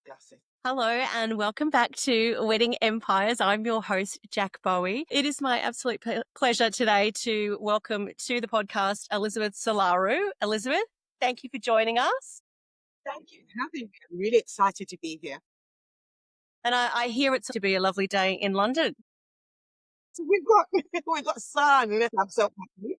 That's it. Hello and welcome back to Wedding Empires. I'm your host, Jack Bowie. It is my absolute pleasure today to welcome to the podcast Elizabeth Solaru. Elizabeth, thank you for joining us. Thank you for having me. I'm really excited to be here. And I hear it's to be a lovely day in London. So we've got we've got sun. I'm so happy.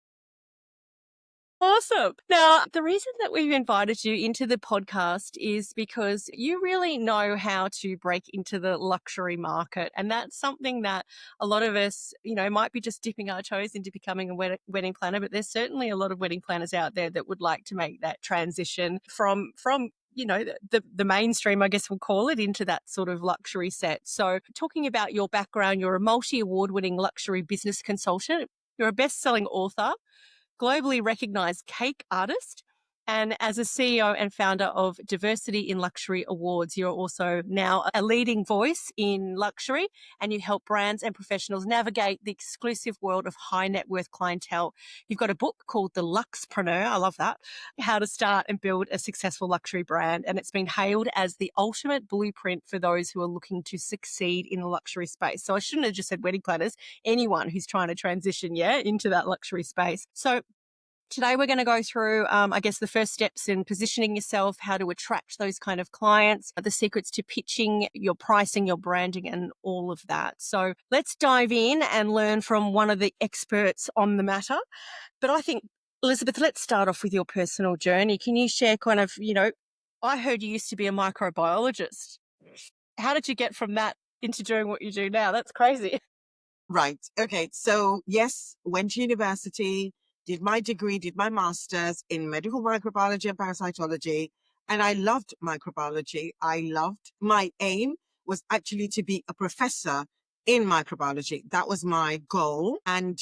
Awesome. Now, the reason that we've invited you into the podcast is because you really know how to break into the luxury market. And that's something that a lot of us, might be just dipping our toes into becoming a wedding planner, but there's certainly a lot of wedding planners out there that would like to make that transition from the mainstream, I guess we'll call it, into that sort of luxury set. So talking about your background, you're a multi-award winning luxury business consultant. You're a best-selling author, globally recognized cake artist. And as a CEO and founder of Diversity in Luxury Awards, you're also now a leading voice in luxury, and you help brands and professionals navigate the exclusive world of high net worth clientele. You've got a book called The Luxpreneur. I love that. How to start and build a successful luxury brand. And it's been hailed as the ultimate blueprint for those who are looking to succeed in the luxury space. So I shouldn't have just said wedding planners, anyone who's trying to transition, into that luxury space. So today, we're going to go through, I guess, the first steps in positioning yourself, how to attract those kind of clients, the secrets to pitching, your pricing, your branding, and all of that. So let's dive in and learn from one of the experts on the matter. But I think, Elizabeth, let's start off with your personal journey. Can you share kind of, I heard you used to be a microbiologist. How did you get from that into doing what you do now? That's crazy. Right. Okay. So yes, went to university, did my degree, did my master's in medical microbiology and parasitology, and I loved microbiology. My aim was actually to be a professor in microbiology. That was my goal. And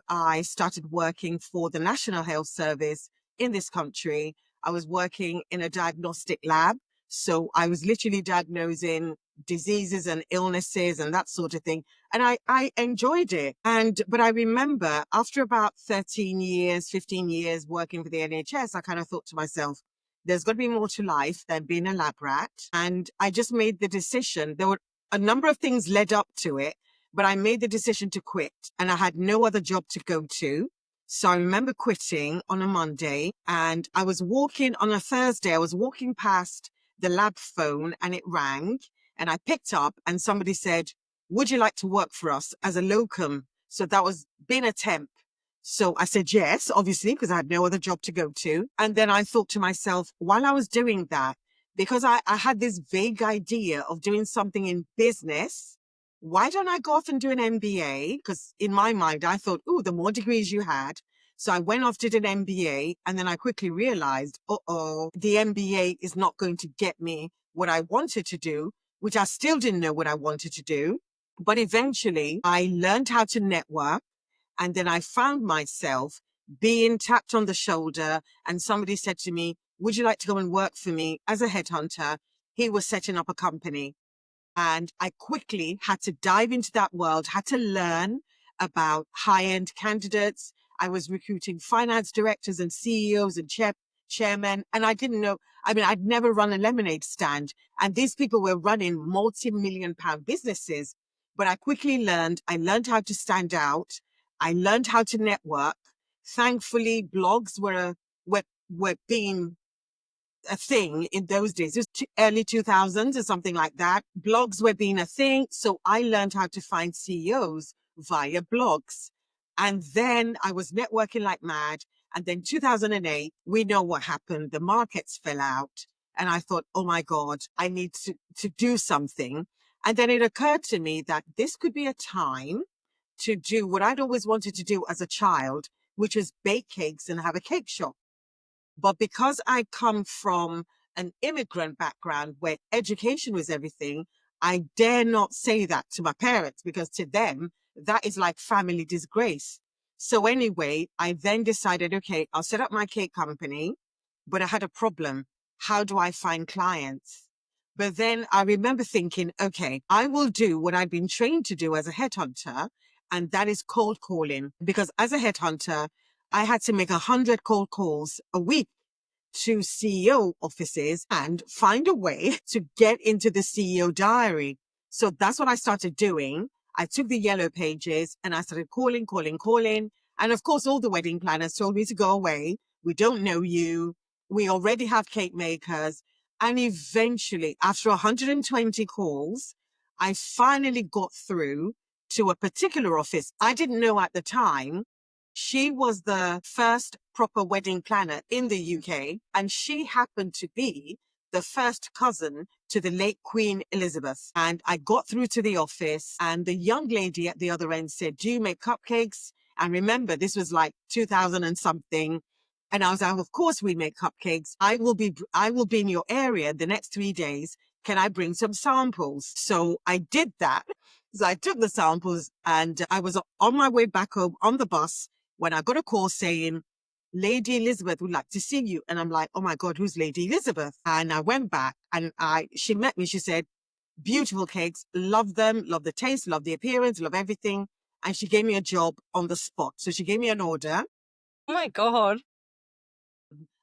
I started working for the National Health Service in this country. I was working in a diagnostic lab. So I was literally diagnosing diseases and illnesses and that sort of thing. And I enjoyed it. But I remember after about 13 years, 15 years working for the NHS, I kind of thought to myself, there's got to be more to life than being a lab rat. And I just made the decision. There were a number of things led up to it, but I made the decision to quit, and I had no other job to go to. So I remember quitting on a Monday, and I was walking on a Thursday. I was walking past the lab phone and it rang, and I picked up, and somebody said, would you like to work for us as a locum? So that was being a temp. So I said yes, obviously, because I had no other job to go to. And then I thought to myself, while I was doing that, because I had this vague idea of doing something in business, why don't I go off and do an MBA? Because in my mind, I thought, oh, the more degrees you had. So I went off, did an MBA, and then I quickly realized, the MBA is not going to get me what I wanted to do, which I still didn't know what I wanted to do. But eventually I learned how to network. And then I found myself being tapped on the shoulder, and somebody said to me, would you like to go and work for me as a headhunter? He was setting up a company. And I quickly had to dive into that world, had to learn about high-end candidates. I was recruiting finance directors and CEOs and chairmen. And I didn't know, I'd never run a lemonade stand. And these people were running multi-million pound businesses. But I quickly I learned how to stand out. I learned how to network. Thankfully, blogs were being a thing in those days. It was early 2000s or something like that. Blogs were being a thing. So I learned how to find CEOs via blogs. And then I was networking like mad. And then 2008, we know what happened. The markets fell out. And I thought, oh my God, I need to do something. And then it occurred to me that this could be a time to do what I'd always wanted to do as a child, which was bake cakes and have a cake shop. But because I come from an immigrant background where education was everything, I dare not say that to my parents, because to them, that is like family disgrace. So anyway, I then decided, okay, I'll set up my cake company, but I had a problem. How do I find clients? But then I remember thinking, okay, I will do what I've been trained to do as a headhunter, and that is cold calling. Because as a headhunter, I had to make 100 cold calls a week to CEO offices and find a way to get into the CEO diary. So that's what I started doing. I took the yellow pages and I started calling, calling, calling. And of course, all the wedding planners told me to go away. We don't know you. We already have cake makers. And eventually, after 120 calls, I finally got through to a particular office. I didn't know at the time she was the first proper wedding planner in the UK, and she happened to be the first cousin to the late Queen Elizabeth. And I got through to the office, and the young lady at the other end said, "Do you make cupcakes?" And remember, this was like 2000 and something. And I was like, "Of course we make cupcakes. I will be in your area the next 3 days. Can I bring some samples?" So I did that. So I took the samples and I was on my way back home on the bus when I got a call saying, "Lady Elizabeth would like to see you." And I'm like, "Oh my God, who's Lady Elizabeth?" And I went back and she met me. She said, "Beautiful cakes, love them, love the taste, love the appearance, love everything." And she gave me a job on the spot. So she gave me an order. Oh my God.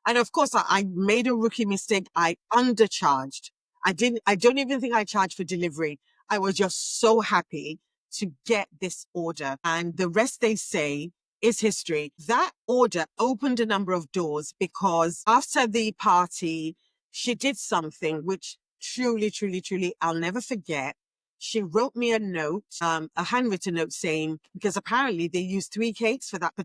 And of course, I made a rookie mistake. I undercharged. I don't even think I charged for delivery. I was just so happy to get this order. And the rest, they say, is history. That order opened a number of doors because after the party, she did something which truly, truly, truly, I'll never forget. She wrote me a note, a handwritten note saying, because apparently they used three cake makers for that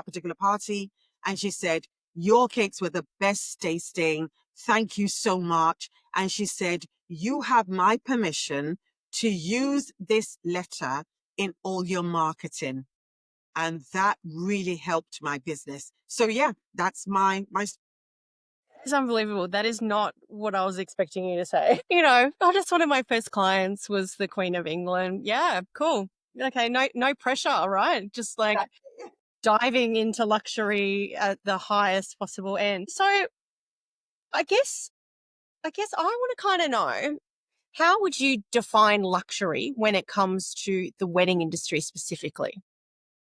particular party. And she said, "Your cakes were the best tasting. Thank you so much." And she said, "You have my permission to use this letter in all your marketing." And that really helped my business. So yeah, that's my It's unbelievable. That is not what I was expecting you to say. You know, I just one of my first clients was the Queen of England. Yeah, cool. Okay, no pressure, all right? Just like diving into luxury at the highest possible end. So I guess I want to kind of know, how would you define luxury when it comes to the wedding industry specifically?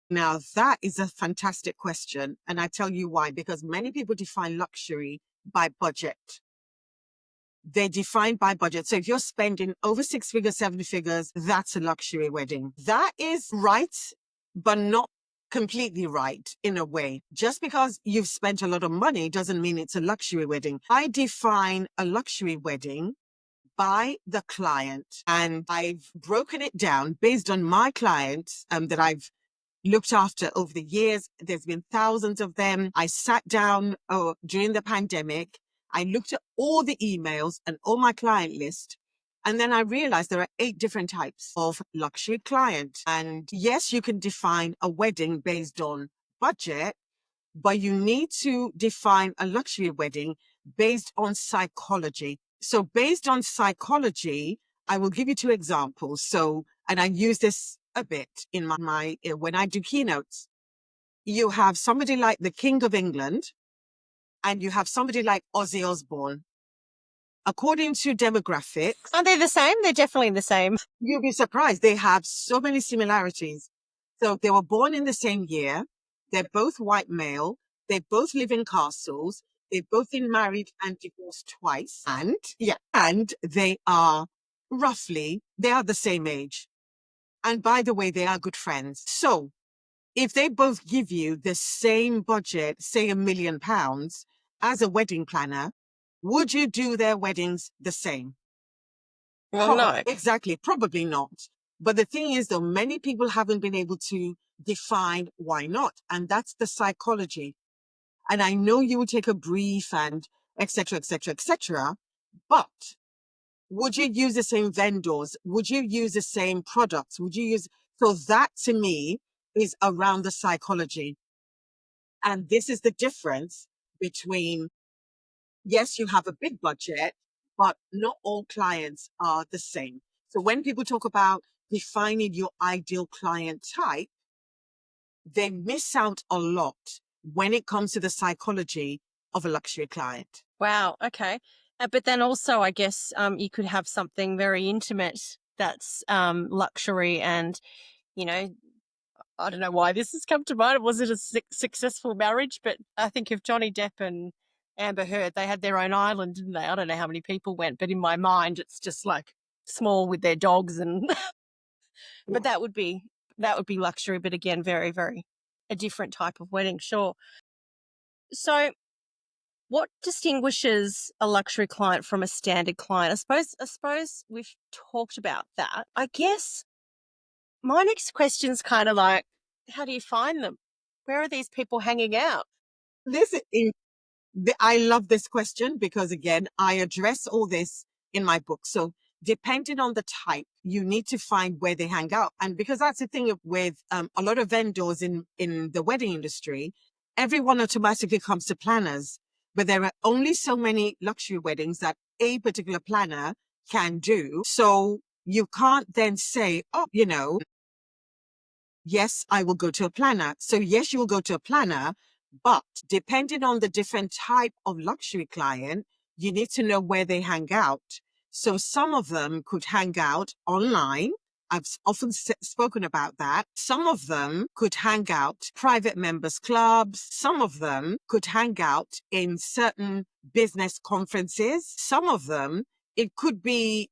Now, that is a fantastic question. And I tell you why, because many people define luxury by budget. They're defined by budget. So if you're spending over 6 figures, 7 figures, that's a luxury wedding. That is right, but not completely right in a way. Just because you've spent a lot of money doesn't mean it's a luxury wedding. I define a luxury wedding by the client, and I've broken it down based on my clients that I've looked after over the years. There's been thousands of them. I sat down during the pandemic. I looked at all the emails and all my client list. And then I realized there are 8 different types of luxury client. And yes, you can define a wedding based on budget, but you need to define a luxury wedding based on psychology. So based on psychology, I will give you 2 examples. So, and I use this a bit in when I do keynotes. You have somebody like the King of England and you have somebody like Ozzy Osbourne. According to demographics, Are they the same? They're definitely the same. you'll be surprised. They have so many similarities. So they were born in the same year. They're both white male. They both live in castles. They've both been married and divorced twice. And yeah, and they are the same age. And by the way, they are good friends. So if they both give you the same budget, say £1 million as a wedding planner, would you do their weddings the same? Well, no. Exactly. Probably not. But the thing is, though, many people haven't been able to define why not. And that's the psychology. And I know you will take a brief and etc., etc., etc. But would you use the same vendors? Would you use the same products? So that to me is around the psychology. And this is the difference between, yes, you have a big budget, but not all clients are the same. So when people talk about defining your ideal client type, they miss out a lot when it comes to the psychology of a luxury client. Wow. Okay. But then also, I guess you could have something very intimate that's luxury, and you know, I don't know why this has come to mind. Was it a successful marriage? But I think of Johnny Depp and Amber Heard, they had their own island, didn't they? I don't know how many people went, but in my mind, it's just like small with their dogs and. But that would be luxury. But again, very very a different type of wedding. Sure. So, what distinguishes a luxury client from a standard client? I suppose we've talked about that. I guess my next question's kind of like, how do you find them? Where are these people hanging out? This is I love this question because, again, I address all this in my book. So, depending on the type, you need to find where they hang out. And because that's the thing with a lot of vendors in the wedding industry, everyone automatically comes to planners. But there are only so many luxury weddings that a particular planner can do. So, you can't then say, oh, yes, I will go to a planner. So yes, you will go to a planner, but depending on the different type of luxury client, you need to know where they hang out. So some of them could hang out online. I've often spoken about that. Some of them could hang out private members clubs. Some of them could hang out in certain business conferences. Some of them, it could be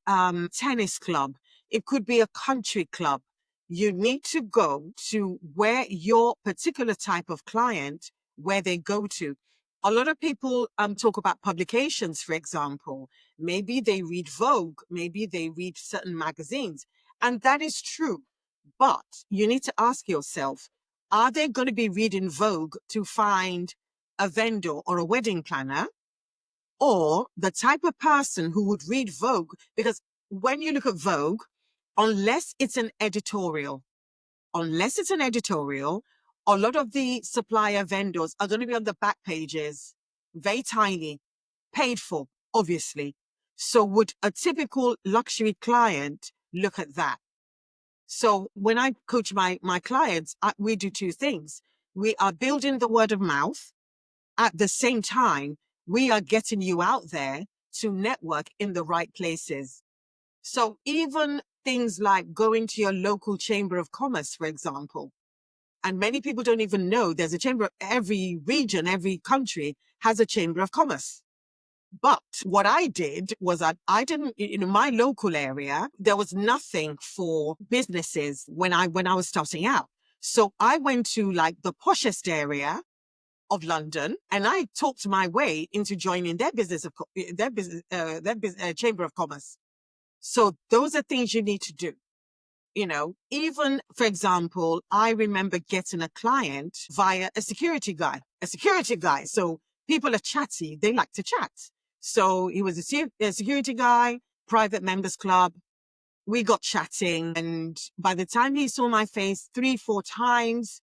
tennis club. It could be a country club. You need to go to where your particular type of client, where they go to. A lot of people talk about publications, for example. Maybe they read Vogue, maybe they read certain magazines, and that is true. But you need to ask yourself, are they going to be reading Vogue to find a vendor or a wedding planner? Or the type of person who would read Vogue? Because when you look at Vogue, unless it's an editorial, unless it's an editorial, a lot of the supplier vendors are going to be on the back pages, very tiny, paid for, obviously. So would a typical luxury client look at that? So when I coach my clients, we do two things. We are building the word of mouth. At the same time, we are getting you out there to network in the right places. So even things like going to your local chamber of commerce, for example, and many people don't even know there's a chamber, every region, every country has a chamber of commerce. But what I did was that I didn't, in my local area, there was nothing for businesses when I was starting out. So I went to like the poshest area of London, and I talked my way into joining their chamber of commerce. So those are things you need to do. Even for example, I remember getting a client via a security guy. So people are chatty. They like to chat. So he was a security guy, private members club. We got chatting. And by the time he saw my face 3-4 times,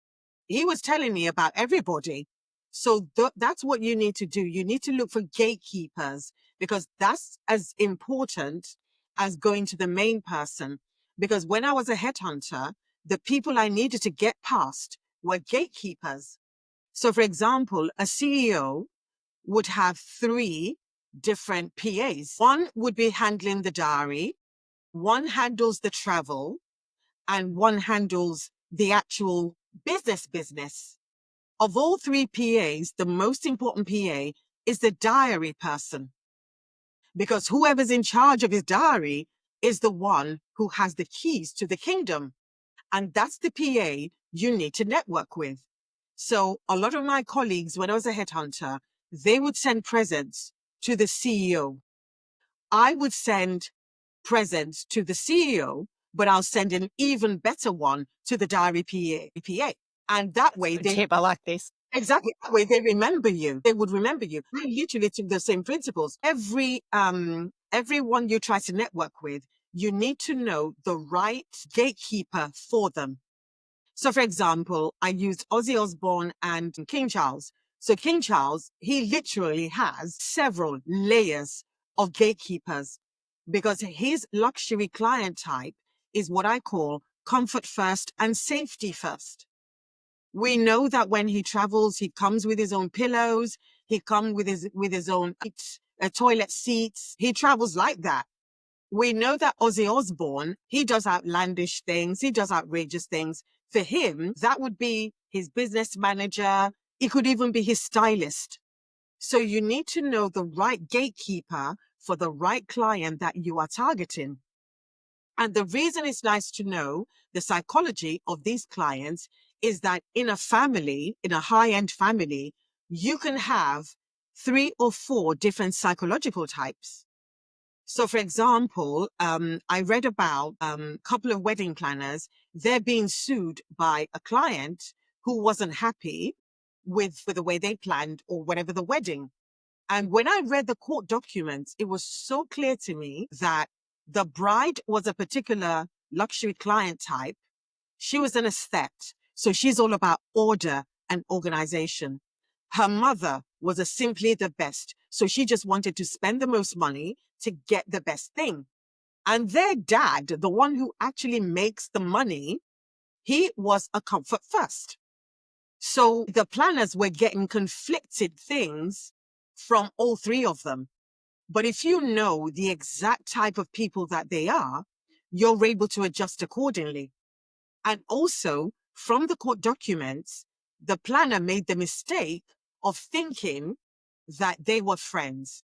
he was telling me about everybody. So that's what you need to do. You need to look for gatekeepers because that's as important as going to the main person. Because when I was a headhunter, the people I needed to get past were gatekeepers. So, for example, a CEO would have 3 different PAs. One would be handling the diary, one handles the travel, and one handles the actual business. Of all 3 PAs, the most important PA is the diary person, because whoever's in charge of his diary is the one who has the keys to the kingdom. And that's the PA you need to network with. So a lot of my colleagues, when I was a headhunter, they would send presents to the CEO. I would send presents to the CEO, but I'll send an even better one to the diary PA. And that way Good tip. I like this. exactly. That way they remember you. They would remember you. I literally took the same principles. Everyone you try to network with, you need to know the right gatekeeper for them. So for example, I used Ozzy Osbourne and King Charles. So King Charles, he literally has several layers of gatekeepers because his luxury client type is what I call comfort first and safety first. We know that when he travels, he comes with his own pillows. He comes with his own toilet seats. He travels like that. We know that Ozzy Osbourne, he does outlandish things. He does outrageous things For him, that would be his business manager. It could even be his stylist. So you need to know the right gatekeeper for the right client that you are targeting. And the reason it's nice to know the psychology of these clients is that in a family, in a high-end family, you can have 3 or 4 different psychological types. So, for example, I read about a couple of wedding planners. They're being sued by a client who wasn't happy with the way they planned or whatever the wedding. And when I read the court documents, it was so clear to me that the bride was a particular luxury client type. She was an aesthete. So she's all about order and organization. Her mother was a simply the best. So she just wanted to spend the most money to get the best thing. And their dad, the one who actually makes the money, he was a comfort first. So the planners were getting conflicted things from all 3 of them. But if you know the exact type of people that they are, you're able to adjust accordingly. And also, from the court documents, the planner made the mistake of thinking that they were friends.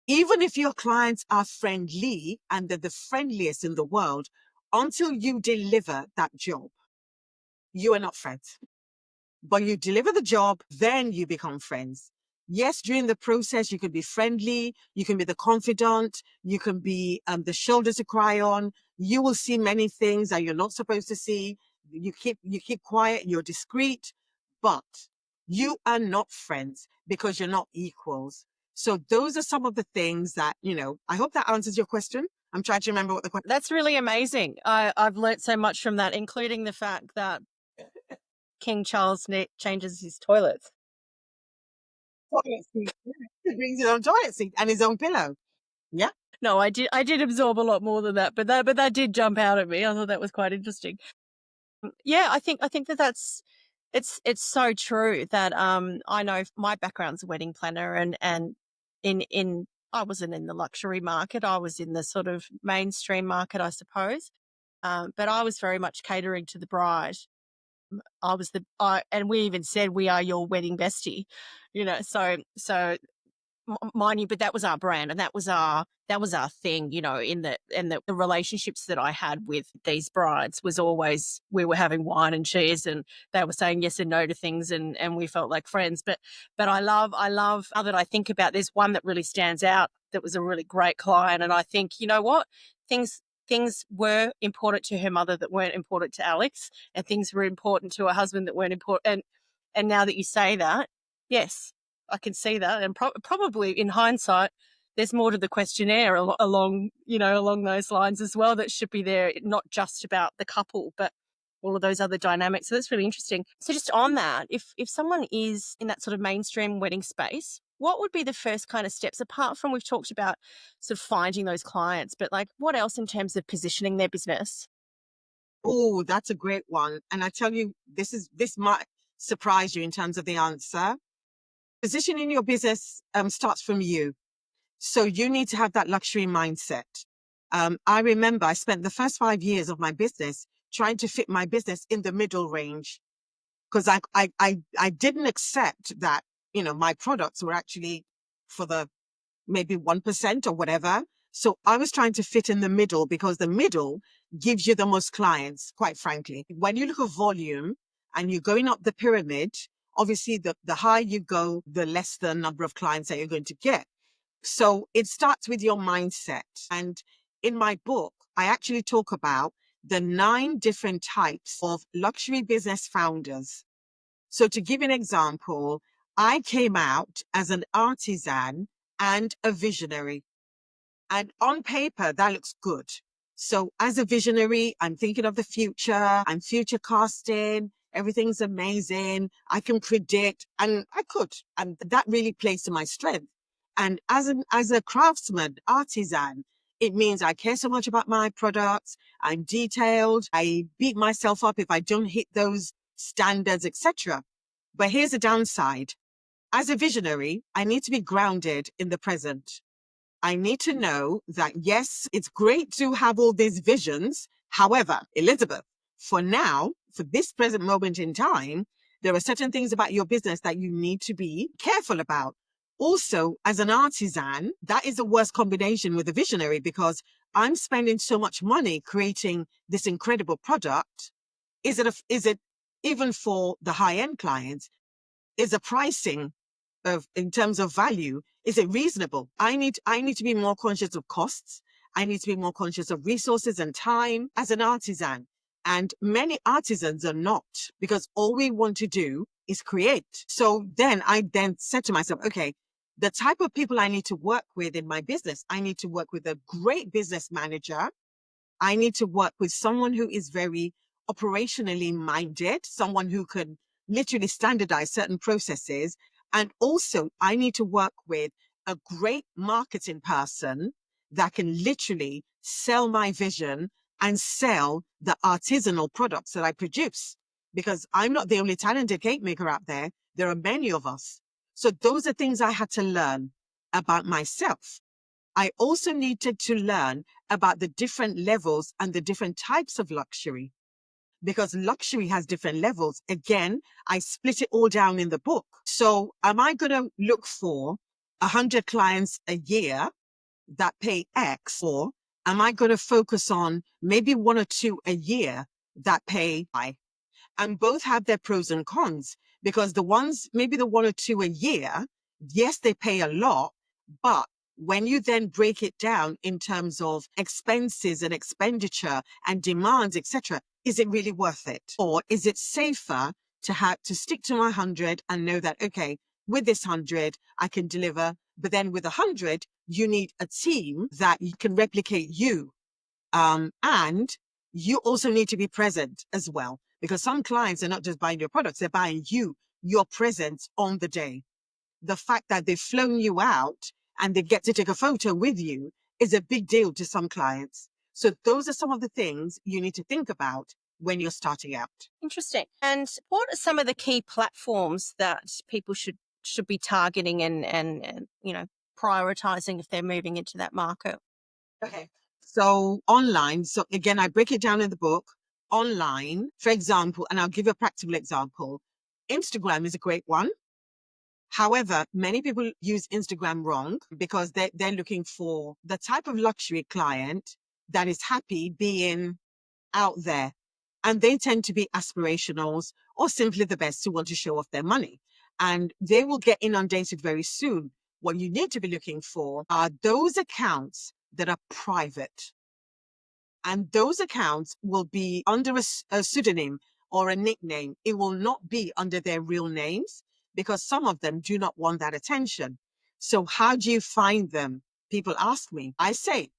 Even if your clients are friendly and they're the friendliest in the world, until you deliver that job, you are not friends. But you deliver the job, then you become friends. Yes, during the process, you can be friendly, you can be the confidant, you can be the shoulder to cry on. You will see many things that you're not supposed to see. You keep quiet, you're discreet, but you are not friends because you're not equals. So those are some of the things that, I hope that answers your question. I'm trying to remember what the question. That's really amazing. I've learnt so much from that, including the fact that King Charles changes his toilets. Toilet seat. He brings his own toilet seat and his own pillow. Yeah. No, I did absorb a lot more than that, but that did jump out at me. I thought that was quite interesting. Yeah, I think it's so true that I know my background's a wedding planner, and in I wasn't in the luxury market. I was in the sort of mainstream market, I suppose. But I was very much catering to the bride. And we even said we are your wedding bestie, so mind you, but that was our brand, and that was our thing, in the relationships that I had with these brides was always we were having wine and cheese, and they were saying yes and no to things, and we felt like friends. But I love now that I think about, there's one that really stands out that was a really great client, and I think, you know what, things were important to her mother that weren't important to Alex, and things were important to her husband that weren't important. And now that you say that, yes, I can see that, and probably in hindsight, there's more to the questionnaire along those lines as well that should be there, not just about the couple, but all of those other dynamics. So that's really interesting. So just on that, if someone is in that sort of mainstream wedding space, what would be the first kind of steps, apart from we've talked about sort of finding those clients, but like what else in terms of positioning their business? Oh, that's a great one. And I tell you, this might surprise you in terms of the answer. Positioning your business starts from you. So you need to have that luxury mindset. I remember I spent the first 5 years of my business trying to fit my business in the middle range because I didn't accept that, my products were actually for the maybe 1% or whatever. So I was trying to fit in the middle because the middle gives you the most clients, quite frankly. When you look at volume and you're going up the pyramid, obviously the higher you go, the less the number of clients that you're going to get. So it starts with your mindset. And in my book, I actually talk about the 9 different types of luxury business founders. So to give an example, I came out as an artisan and a visionary. And on paper, that looks good. So as a visionary, I'm thinking of the future, I'm future casting, everything's amazing. I can predict, and I could. And that really plays to my strength. And as a craftsman, artisan, it means I care so much about my products. I'm detailed. I beat myself up if I don't hit those standards, etc. But here's the downside. As a visionary, I need to be grounded in the present. I need to know that, yes, it's great to have all these visions. However, Elizabeth, for now, for this present moment in time, there are certain things about your business that you need to be careful about. Also, as an artisan, that is the worst combination with a visionary, because I'm spending so much money creating this incredible product. Is it even for the high end clients? Is the pricing of, in terms of value, is it reasonable? I need to be more conscious of costs. I need to be more conscious of resources and time as an artisan. And many artisans are not, because all we want to do is create. So then I then said to myself, okay, the type of people I need to work with in my business, I need to work with a great business manager. I need to work with someone who is very operationally minded, someone who can literally standardize certain processes. And also, I need to work with a great marketing person that can literally sell my vision and sell the artisanal products that I produce. Because I'm not the only talented cake maker out there. There are many of us. So those are things I had to learn about myself. I also needed to learn about the different levels and the different types of luxury, because luxury has different levels. Again, I split it all down in the book. So am I going to look for 100 clients a year that pay X, or am I going to focus on maybe one or two a year that pay Y? And both have their pros and cons, because the ones, maybe the one or two a year, yes, they pay a lot, but when you then break it down in terms of expenses and expenditure and demands, etc., is it really worth it? Or is it safer to have to stick to my 100 and know that, okay, with this 100, I can deliver, but then with 100, you need a team that can replicate you. And you also need to be present as well, because some clients are not just buying your products, they're buying you, your presence on the day. The fact that they've flown you out and they get to take a photo with you is a big deal to some clients. So those are some of the things you need to think about when you're starting out. Interesting. And what are some of the key platforms that people should be targeting and prioritizing if they're moving into that market? Okay. So online, so again, I break it down in the book. Online, for example, and I'll give a practical example. Instagram is a great one. However, many people use Instagram wrong, because they're looking for the type of luxury client that is happy being out there. And they tend to be aspirationals or simply the best who want to show off their money. And they will get inundated very soon. What you need to be looking for are those accounts that are private. And those accounts will be under a pseudonym or a nickname. It will not be under their real names, because some of them do not want that attention. So how do you find them? People ask me. I say,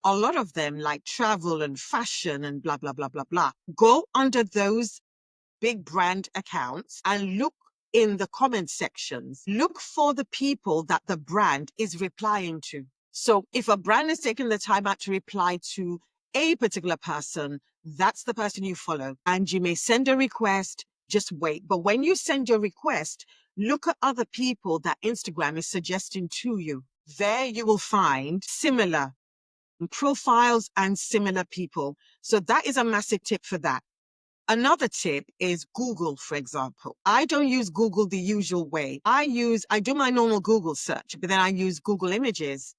a lot of them like travel and fashion and blah, blah, blah, blah, blah. Go under those big brand accounts and look in the comment sections. Look for the people that the brand is replying to. So if a brand is taking the time out to reply to a particular person, that's the person you follow. And you may send a request, just wait. But when you send your request, look at other people that Instagram is suggesting to you. There you will find similar profiles and similar people. So that is a massive tip for that. Another tip is Google, for example. I don't use Google the usual way. I do my normal Google search, but then I use Google Images.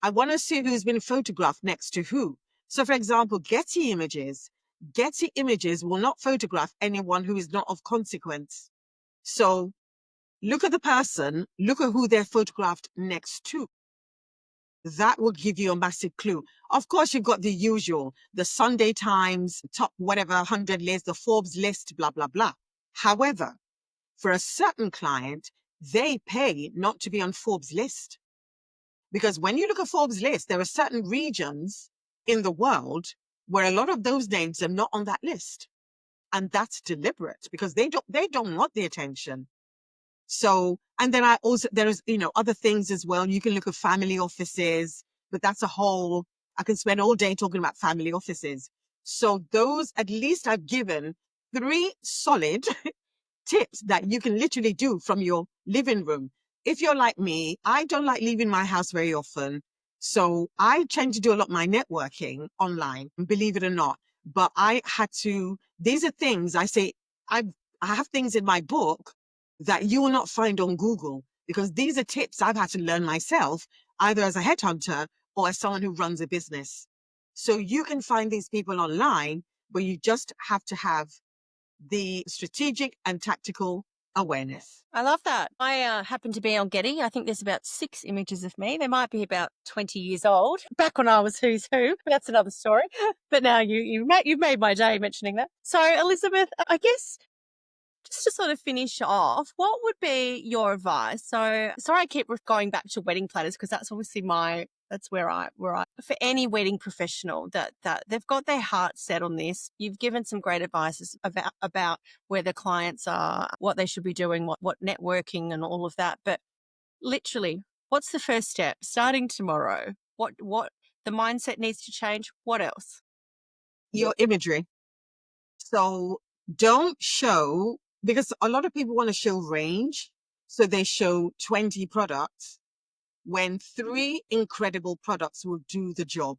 I want to see who's been photographed next to who. So for example, Getty Images. Getty Images will not photograph anyone who is not of consequence. So look at the person, look at who they're photographed next to. That will give you a massive clue. Of course, you've got the usual, the Sunday Times, top whatever 100 list, the Forbes list, blah, blah, blah. However, for a certain client, they pay not to be on Forbes list. Because when you look at Forbes list, there are certain regions in the world where a lot of those names are not on that list. And that's deliberate, because they don't want the attention. So, and then there is, other things as well. You can look at family offices, but that's I can spend all day talking about family offices. So those, at least I've given 3 solid tips that you can literally do from your living room. If you're like me, I don't like leaving my house very often. So I tend to do a lot of my networking online, believe it or not. But I had to These are things I say, I, I have things in my book that you will not find on Google, because these are tips I've had to learn myself, either as a headhunter or as someone who runs a business. So you can find these people online, but you just have to have the strategic and tactical awareness. I love that. I happen to be on Getty. I think there's about 6 images of me. They might be about 20 years old. Back when I was who's who, that's another story. But now you've made my day mentioning that. So Elizabeth, I guess just to sort of finish off, what would be your advice? So sorry, I keep going back to wedding planners because that's obviously that's where I for any wedding professional that they've got their heart set on this. You've given some great advices about where the clients are, what they should be doing, what networking and all of that. But literally, what's the first step? Starting tomorrow, what the mindset needs to change. What else? Your imagery. So don't show, because a lot of people want to show range. So they show 20 products when 3 incredible products will do the job.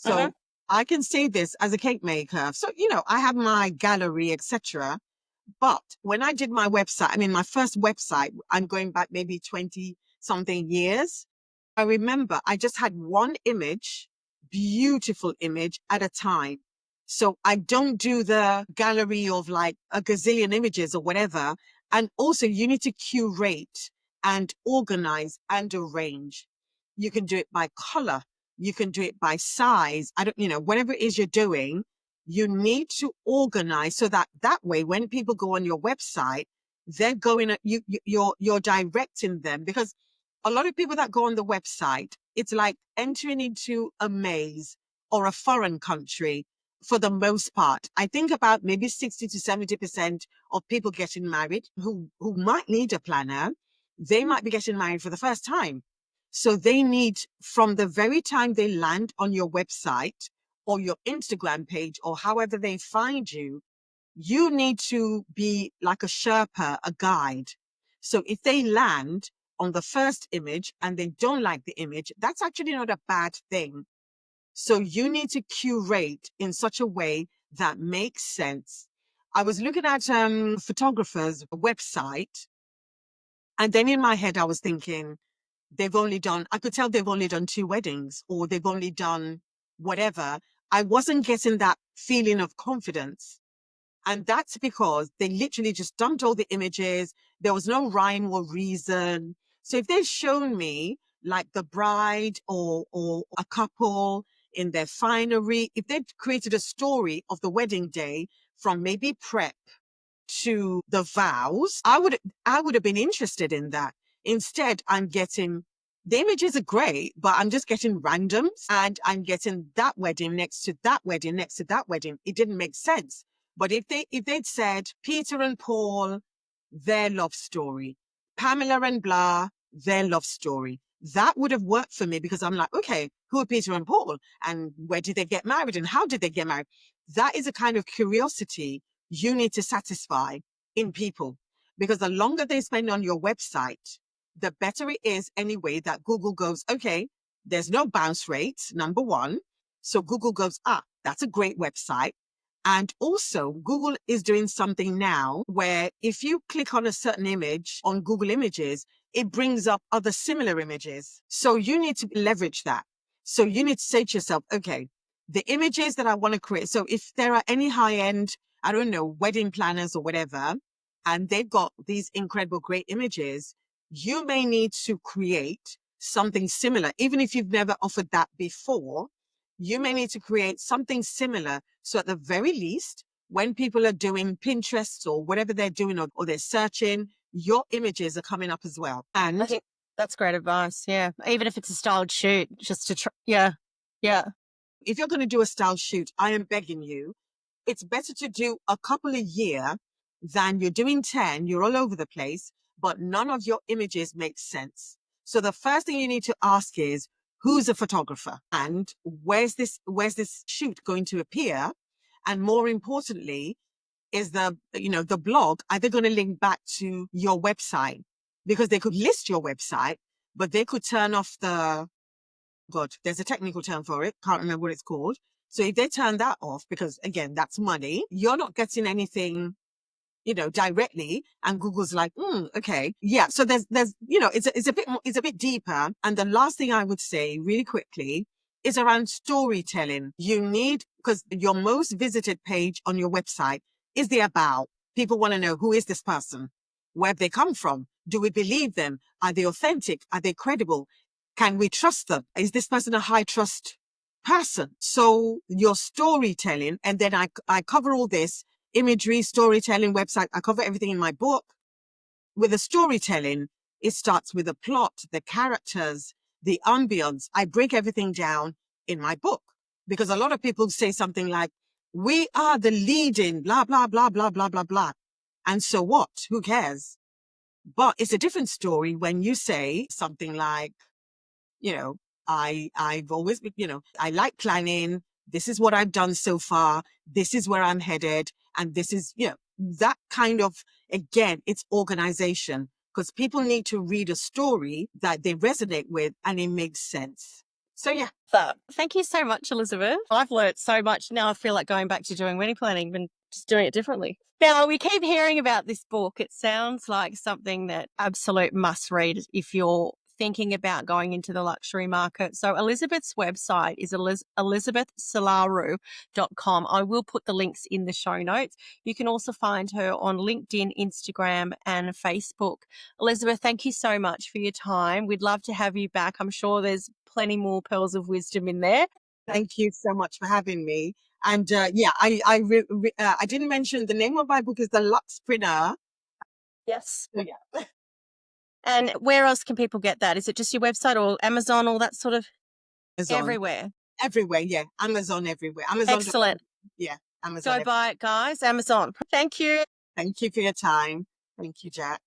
Uh-huh. So I can say this as a cake maker. So, I have my gallery, etc. But when I did my website, I mean, my first website, I'm going back maybe 20 something years. I remember I just had one image, beautiful image at a time. So I don't do the gallery of like a gazillion images or whatever. And also you need to curate and organize and arrange. You can do it by color. You can do it by size. I don't, whatever it is you're doing, you need to organize so that way when people go on your website, they're going at you're directing them, because a lot of people that go on the website, it's like entering into a maze or a foreign country for the most part. I think about maybe 60 to 70% of people getting married who might need a planner, they might be getting married for the first time. So they need, from the very time they land on your website or your Instagram page or however they find you need to be like a Sherpa, a guide. So if they land on the first image and they don't like the image, that's actually not a bad thing. So you need to curate in such a way that makes sense. I was looking at photographers' website, and then in my head I was thinking, I could tell they've only done 2 weddings, or they've only done whatever. I wasn't getting that feeling of confidence. And that's because they literally just dumped all the images. There was no rhyme or reason. So if they'd shown me like the bride or a couple in their finery, if they'd created a story of the wedding day from maybe prep to the vows, I would have been interested in that. Instead, I'm getting, the images are great, but I'm just getting randoms, and I'm getting that wedding next to that wedding next to that wedding. It didn't make sense. But if they'd said Peter and Paul, their love story, Pamela and blah, their love story, that would have worked for me, because I'm like, okay, who are Peter and Paul? And where did they get married? And how did they get married? That is a kind of curiosity you need to satisfy in people, because the longer they spend on your website, the better it is anyway that Google goes, okay, there's no bounce rates, number one. So Google goes, that's a great website. And also Google is doing something now where if you click on a certain image on Google Images, it brings up other similar images. So you need to leverage that. So you need to say to yourself, okay, the images that I want to create. So if there are any high end, I don't know, wedding planners or whatever, and they've got these incredible, great images, you may need to create something similar. Even if you've never offered that before, you may need to create something similar. So at the very least, when people are doing Pinterest or whatever they're doing, or they're searching, your images are coming up as well. I And think that's great advice. Yeah. Even if it's a styled shoot, just to try. Yeah. Yeah. if you're going to do a style shoot, I am begging you, it's better to do a couple a year than you're doing 10, you're all over the place, but none of your images make sense. So the first thing you need to ask is, who's a photographer and where's this shoot going to appear? And more importantly, is the blog either going to link back to your website? Because they could list your website, but they could turn off God, there's a technical term for it. Can't remember what it's called. So if they turn that off, because again, that's money, you're not getting anything, directly. And Google's like, okay, yeah. So there's, it's a bit deeper. And the last thing I would say really quickly is around storytelling. You need, because your most visited page on your website is the about. People want to know, who is this person? Where have they come from? Do we believe them? Are they authentic? Are they credible? Can we trust them? Is this person a high trust person? So your storytelling, and then I cover all this imagery, storytelling, website. I cover everything in my book. With the storytelling, it starts with the plot, the characters, the ambience. I break everything down in my book, because a lot of people say something like, we are the leading, blah, blah, blah, blah, blah, blah, blah. And so what? Who cares? But it's a different story when you say something like, you know, I've always been, I like planning. This is what I've done so far. This is where I'm headed. And this is, that kind of, again, it's organization, because people need to read a story that they resonate with and it makes sense. So yeah. Thank you so much, Elizabeth. I've learnt so much. Now I feel like going back to doing wedding planning and just doing it differently. Now, we keep hearing about this book. It sounds like something that absolute must read if you're thinking about going into the luxury market. So Elizabeth's website is elizabethsolaru.com. I will put the links in the show notes. You can also find her on LinkedIn, Instagram, and Facebook. Elizabeth, thank you so much for your time. We'd love to have you back. I'm sure there's plenty more pearls of wisdom in there. Thank you so much for having me. And yeah, I didn't mention the name of my book is The Luxpreneur. Yes. So yeah, And where else can people get that? Is it just your website or Amazon, all that sort of Amazon everywhere? everywhere. Yeah, Amazon everywhere. Amazon. Excellent. Yeah, Amazon. Go buy it, guys. Amazon. Thank you. Thank you for your time. Thank you, Jack.